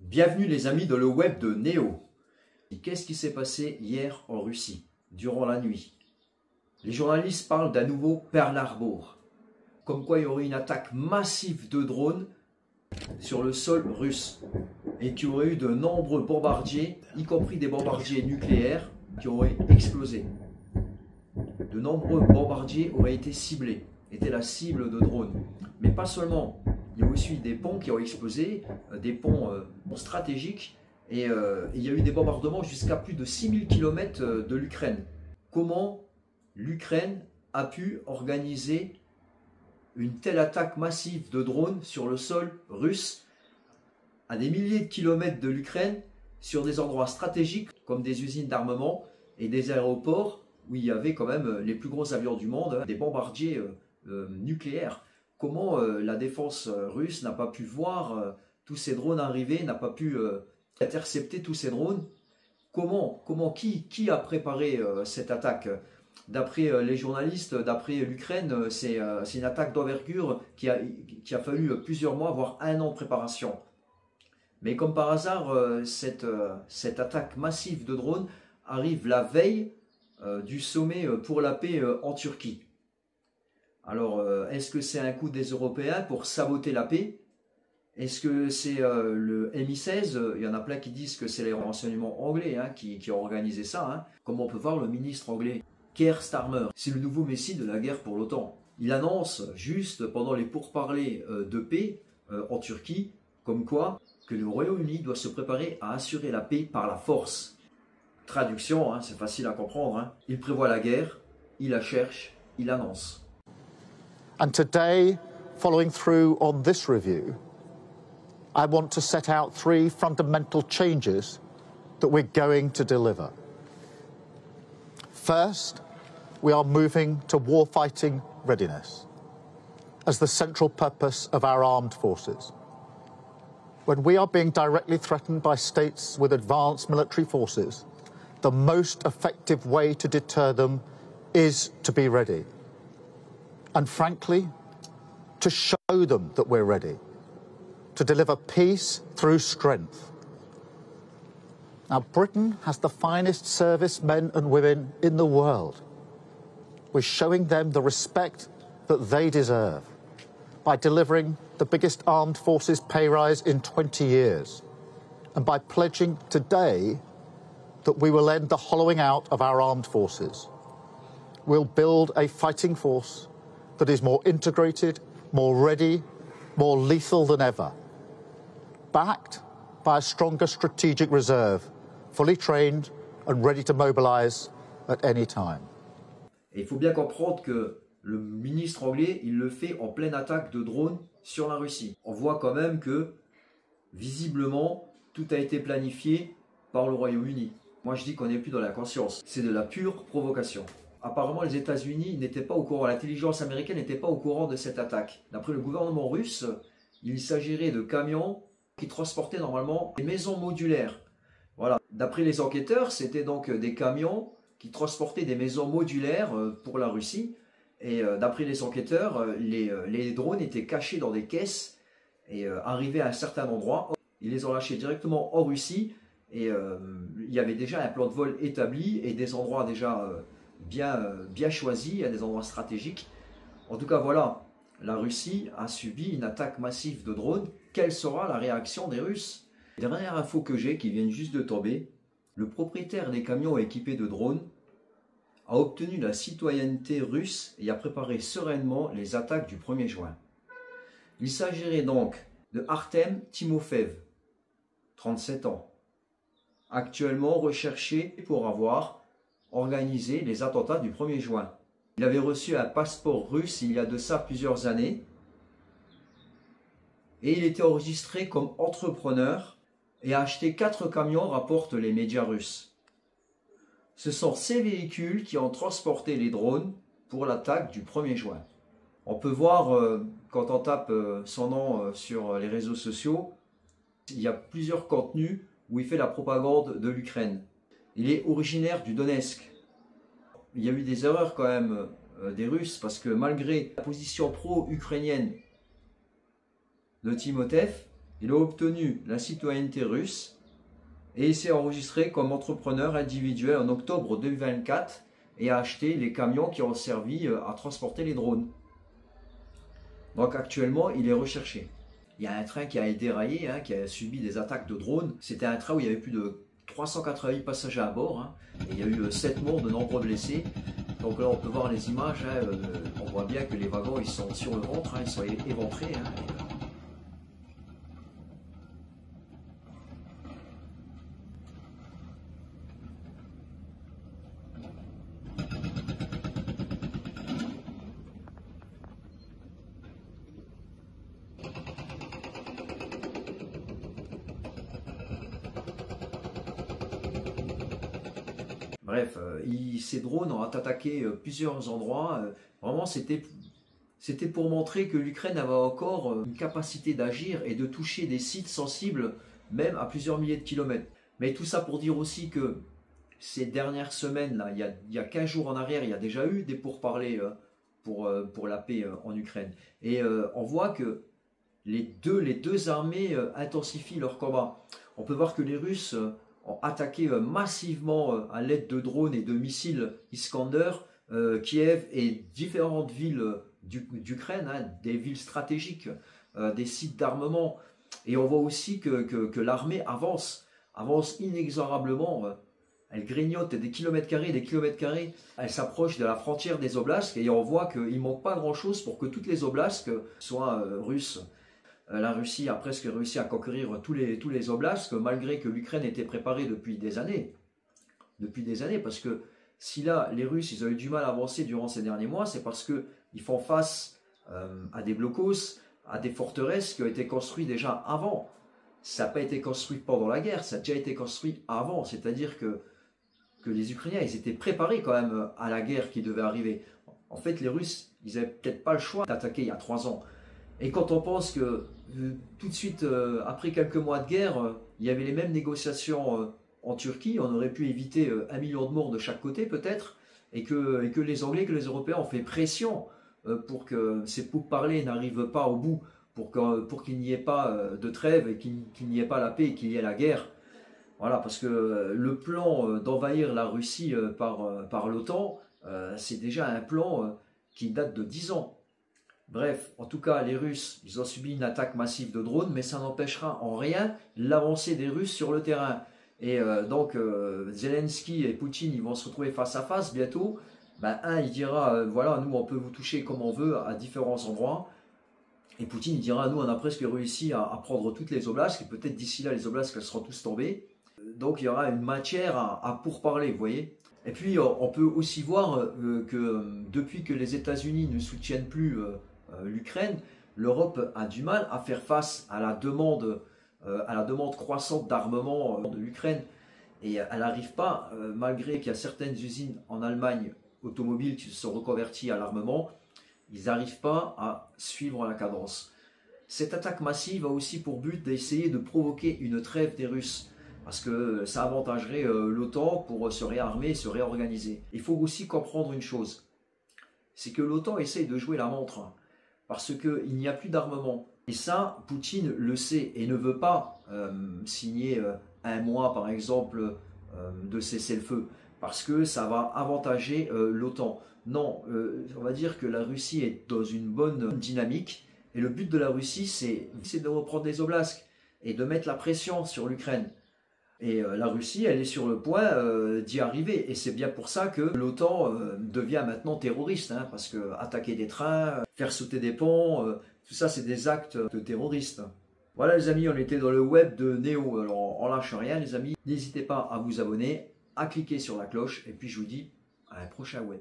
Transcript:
Bienvenue les amis dans le web de Néo. Qu'est-ce qui s'est passé hier en Russie, durant la nuit? Les journalistes parlent d'un nouveau Pearl Harbor, comme quoi il y aurait une attaque massive de drones sur le sol russe et qu'il y aurait eu de nombreux bombardiers, y compris des bombardiers nucléaires, qui auraient explosé. De nombreux bombardiers auraient été ciblés, étaient la cible de drones. Mais pas seulement, il y a aussi des ponts qui ont explosé, des ponts stratégiques, et il y a eu des bombardements jusqu'à plus de 6000 km de l'Ukraine. Comment l'Ukraine a pu organiser une telle attaque massive de drones sur le sol russe à des milliers de kilomètres de l'Ukraine, sur des endroits stratégiques comme des usines d'armement et des aéroports où il y avait quand même les plus gros avions du monde, des bombardiers nucléaires. Comment la défense russe n'a pas pu voir tous ces drones arriver, n'a pas pu intercepter tous ces drones? Qui a préparé cette attaque? D'après les journalistes, d'après l'Ukraine, c'est une attaque d'envergure qui a fallu plusieurs mois, voire un an de préparation. Mais comme par hasard, cette attaque massive de drones arrive la veille du sommet pour la paix en Turquie. Alors, est-ce que c'est un coup des Européens pour saboter la paix? Est-ce que c'est le MI16? Il y en a plein qui disent que c'est les renseignements anglais qui ont organisé ça. Comme on peut voir, le ministre anglais, Keir Starmer, c'est le nouveau messie de la guerre pour l'OTAN. Il annonce juste pendant les pourparlers de paix en Turquie, comme quoi que le Royaume-Uni doit se préparer à assurer la paix par la force. Traduction, c'est facile à comprendre. Il prévoit la guerre, il la cherche, il annonce. And today, following through on this review, I want to set out three fundamental changes that we're going to deliver. First, we are moving to warfighting readiness as the central purpose of our armed forces. When we are being directly threatened by states with advanced military forces, the most effective way to deter them is to be ready. And frankly, to show them that we're ready, to deliver peace through strength. Now, Britain has the finest servicemen and women in the world. We're showing them the respect that they deserve by delivering the biggest armed forces pay rise in 20 years, and by pledging today that we will end the hollowing out of our armed forces. We'll build a fighting force that is more integrated, more ready, more lethal than ever, backed by a stronger strategic reserve, fully trained and ready to mobilize at any time. Et il faut bien comprendre que le ministre anglais, il le fait en pleine attaque de drones sur la Russie. On voit quand même que, visiblement, tout a été planifié par le Royaume-Uni. Moi, je dis qu'on n'est plus dans la conscience. C'est de la pure provocation. Apparemment, les États-Unis n'étaient pas au courant, l'intelligence américaine n'était pas au courant de cette attaque. D'après le gouvernement russe, il s'agirait de camions qui transportaient normalement des maisons modulaires. Voilà. D'après les enquêteurs, c'était donc des camions qui transportaient des maisons modulaires pour la Russie. Et d'après les enquêteurs, les drones étaient cachés dans des caisses et arrivés à un certain endroit. Ils les ont lâchés directement en Russie et il y avait déjà un plan de vol établi et des endroits déjà bien choisis, à des endroits stratégiques. En tout cas, voilà, la Russie a subi une attaque massive de drones. Quelle sera la réaction des Russes? Dernière info que j'ai qui vient juste de tomber, le propriétaire des camions équipés de drones a obtenu la citoyenneté russe et a préparé sereinement les attaques du 1er juin. Il s'agirait donc de Artem Timofeev, 37 ans, actuellement recherché pour avoir organisé les attentats du 1er juin. Il avait reçu un passeport russe il y a de ça plusieurs années et il était enregistré comme entrepreneur et a acheté 4 camions, rapportent les médias russes. Ce sont ces véhicules qui ont transporté les drones pour l'attaque du 1er juin. On peut voir, quand on tape son nom sur les réseaux sociaux, il y a plusieurs contenus où il fait la propagande de l'Ukraine. Il est originaire du Donetsk. Il y a eu des erreurs quand même des Russes, parce que malgré la position pro-ukrainienne de Timofeev, il a obtenu la citoyenneté russe et il s'est enregistré comme entrepreneur individuel en octobre 2024 et a acheté les camions qui ont servi à transporter les drones. Donc actuellement, il est recherché. Il y a un train qui a été déraillé, qui a subi des attaques de drones. C'était un train où il y avait plus de 388 passagers à bord. Et il y a eu 7 morts, de nombreux blessés. Donc là, on peut voir les images. On voit bien que les wagons ils sont sur le ventre, ils sont éventrés. Bref, ces drones ont attaqué plusieurs endroits. Vraiment, c'était pour montrer que l'Ukraine avait encore une capacité d'agir et de toucher des sites sensibles, même à plusieurs milliers de kilomètres. Mais tout ça pour dire aussi que ces dernières semaines, là, il y a 15 jours en arrière, il y a déjà eu des pourparlers pour la paix en Ukraine. Et on voit que les deux armées intensifient leur combat. On peut voir que les Russes ont attaqué massivement à l'aide de drones et de missiles Iskander, Kiev et différentes villes d'Ukraine, des villes stratégiques, des sites d'armement. Et on voit aussi que l'armée avance inexorablement. Elle grignote des kilomètres carrés, elle s'approche de la frontière des oblasts et on voit qu'il ne manque pas grand-chose pour que toutes les oblasts soient russes. La Russie a presque réussi à conquérir tous les oblasts, malgré que l'Ukraine était préparée depuis des années. Parce que si là, les Russes ils ont eu du mal à avancer durant ces derniers mois, c'est parce qu'ils font face à des blocos, à des forteresses qui ont été construites déjà avant. Ça n'a pas été construit pendant la guerre, ça a déjà été construit avant. C'est-à-dire que les Ukrainiens, ils étaient préparés quand même à la guerre qui devait arriver. En fait, les Russes, ils n'avaient peut-être pas le choix d'attaquer il y a 3 ans. Et quand on pense que tout de suite, après quelques mois de guerre, il y avait les mêmes négociations en Turquie, on aurait pu éviter 1 million de morts de chaque côté peut-être, et que les Anglais, que les Européens ont fait pression pour que ces pourparlers n'arrivent pas au bout, pour qu'il n'y ait pas de trêve et qu'il n'y ait pas la paix et qu'il y ait la guerre. Voilà, parce que le plan d'envahir la Russie par l'OTAN, c'est déjà un plan qui date de 10 ans. Bref, en tout cas, les Russes, ils ont subi une attaque massive de drones, mais ça n'empêchera en rien l'avancée des Russes sur le terrain. Et donc, Zelensky et Poutine, ils vont se retrouver face à face bientôt. Il dira, voilà, nous, on peut vous toucher comme on veut à différents endroits. Et Poutine, il dira, nous, on a presque réussi à prendre toutes les oblasts, et peut-être d'ici là, les oblasts, elles seront tous tombées. Donc, il y aura une matière à pourparler, vous voyez. Et puis, on peut aussi voir que depuis que les États-Unis ne soutiennent plus l'Ukraine, l'Europe a du mal à faire face à la demande croissante d'armement de l'Ukraine. Et elle n'arrive pas, malgré qu'il y a certaines usines en Allemagne automobiles qui se sont reconverties à l'armement, ils n'arrivent pas à suivre la cadence. Cette attaque massive a aussi pour but d'essayer de provoquer une trêve des Russes, parce que ça avantagerait l'OTAN pour se réarmer et se réorganiser. Il faut aussi comprendre une chose, c'est que l'OTAN essaye de jouer la montre, parce qu'il n'y a plus d'armement. Et ça, Poutine le sait et ne veut pas signer un mois, par exemple, de cessez-le-feu, parce que ça va avantager l'OTAN. Non, on va dire que la Russie est dans une bonne dynamique, et le but de la Russie, c'est de reprendre les oblasts et de mettre la pression sur l'Ukraine. Et la Russie, elle est sur le point d'y arriver. Et c'est bien pour ça que l'OTAN devient maintenant terroriste, parce que attaquer des trains, faire sauter des ponts, tout ça, c'est des actes de terroristes. Voilà les amis, on était dans le web de Néo. Alors on lâche rien les amis. N'hésitez pas à vous abonner, à cliquer sur la cloche, et puis je vous dis à un prochain web.